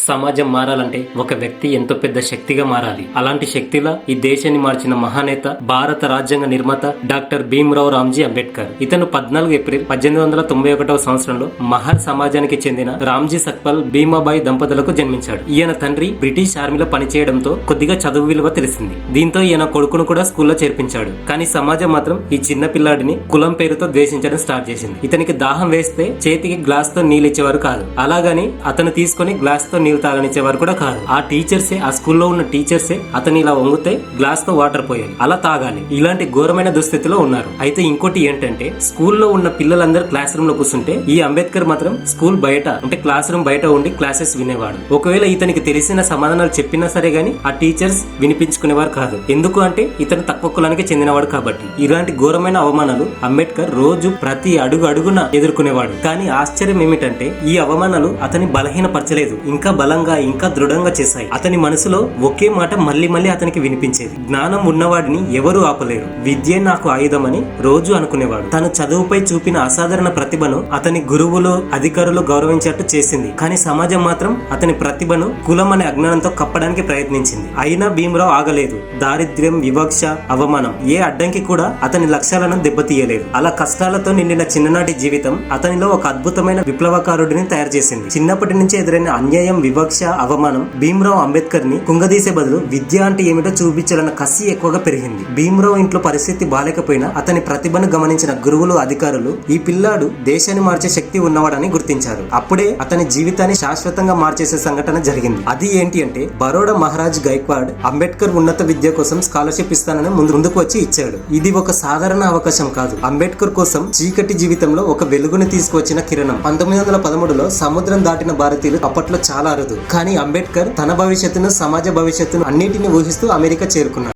సమాజం మారాలంటే ఒక వ్యక్తి ఎంతో పెద్ద శక్తిగా మారాలి. అలాంటి శక్తిలా ఈ దేశాన్ని మార్చిన మహానేత, భారత రాజ్యాంగ నిర్మాత డాక్టర్ భీమ్రావ్ రామ్జీ అంబేద్కర్. ఇతను 14 ఏప్రిల్ 1891 సంవత్సరంలో మహర్ సమాజానికి చెందిన రామ్జీ సక్పాల్ భీమాబాయి దంపతులకు జన్మించాడు. ఈయన తండ్రి బ్రిటిష్ ఆర్మీలో పనిచేయడంతో కొద్దిగా చదువు విలువ తెలిసింది. దీంతో ఈయన కొడుకును కూడా స్కూల్లో చేర్పించాడు. కానీ సమాజం మాత్రం ఈ చిన్న పిల్లాడిని కులం పేరుతో ద్వేషించడం స్టార్ట్ చేసింది. ఇతనికి దాహం వేస్తే చేతికి గ్లాస్ తో నీళ్ళు ఇచ్చేవారు కాదు. అలాగని అతను తీసుకుని గ్లాస్ తో నీళ్లు తాగనిచ్చేవారు కూడా కాదు. ఆ టీచర్సే, ఆ స్కూల్లో ఉన్న టీచర్సే అతను ఇలా వంగితే గ్లాస్ తో వాటర్ పోయాలి, అలా తాగాలి. ఇలాంటి ఘోరమైన దుస్థితిలో ఉన్నారు. అయితే ఇంకోటి ఏంటంటే, స్కూల్లో ఉన్న పిల్లలందరూ క్లాస్ రూమ్ లో కూర్చుంటే ఈ అంబేద్కర్ మాత్రం స్కూల్ బయట, అంటే క్లాస్ రూమ్ బయట ఉండి క్లాసెస్ వినేవాడు. ఒకవేళ ఇతనికి తెలిసిన సమాధానాలు చెప్పినా సరే గానీ ఆ టీచర్స్ వినిపించుకునేవారు కాదు. ఎందుకు అంటే ఇతను తక్కువ కులానికి చెందినవాడు కాబట్టి. ఇలాంటి ఘోరమైన అవమానాలు అంబేద్కర్ రోజు ప్రతి అడుగున ఎదుర్కొనేవాడు. కానీ ఆశ్చర్యం ఏమిటంటే, ఈ అవమానాలు అతని బలహీనపరచలేదు, ఇంకా బలంగా, ఇంకా దృఢంగా చేశాయి. అతని మనసులో ఒకే మాట మళ్ళీ మళ్ళీ అతనికి వినిపించేది: జ్ఞానం ఉన్నవాడిని ఎవరు ఆపలేరు, విద్యే నాకు ఆయుధం అని రోజు అనుకునేవాడు. తన చదువుపై చూపిన అసాధారణ ప్రతిభను అతని గురువులు, అధికారులు గౌరవించేట్టు చేసింది. కానీ సమాజం మాత్రం అతని ప్రతిభను కులం అనే అజ్ఞానంతో కప్పడానికి ప్రయత్నించింది. అయినా భీమ్రావ్ ఆగలేదు. దారిద్ర్యం, వివక్ష, అవమానం ఏ అడ్డంకి కూడా అతని లక్ష్యాలను దెబ్బతీయలేదు. అలా కష్టాలతో నిండిన చిన్ననాటి జీవితం అతనిలో ఒక అద్భుతమైన విప్లవకారుడిని తయారు చేసింది. చిన్నప్పటి నుంచి ఎదురైన అన్యాయం, వివక్ష, అవమానం భీమ్రావ్ అంబేద్కర్ ని కుంగదీసే బదులు విద్య అంటే ఏమిటో చూపించాలన్న కసి ఎక్కువగా పెరిగింది. భీమ్రావ్ ఇంట్లో పరిస్థితి బాలేకపోయినా అతని ప్రతిభను గమనించిన గురువులు, అధికారులు ఈ పిల్లాడు దేశాన్ని మార్చే శక్తి ఉన్నవాడని గుర్తించారు. అప్పుడే అతని జీవితాన్ని శాశ్వతంగా మార్చేసే సంఘటన జరిగింది. అది ఏంటి అంటే, బరోడా మహారాజ్ గైక్వాడ్ అంబేద్కర్ ఉన్నత విద్య కోసం స్కాలర్షిప్ ఇస్తానని ముందుకు వచ్చి ఇచ్చాడు. ఇది ఒక సాధారణ అవకాశం కాదు. అంబేద్కర్ కోసం చీకటి జీవితంలో ఒక వెలుగుని తీసుకువచ్చిన కిరణం. 1913లో సముద్రం దాటిన భారతీయులు అప్పట్లో చాలా అరుదు. కానీ అంబేద్కర్ తన భవిష్యత్తును, సమాజ భవిష్యత్తును అన్నిటిని ఊహిస్తూ అమెరికా చేరుకున్నాడు.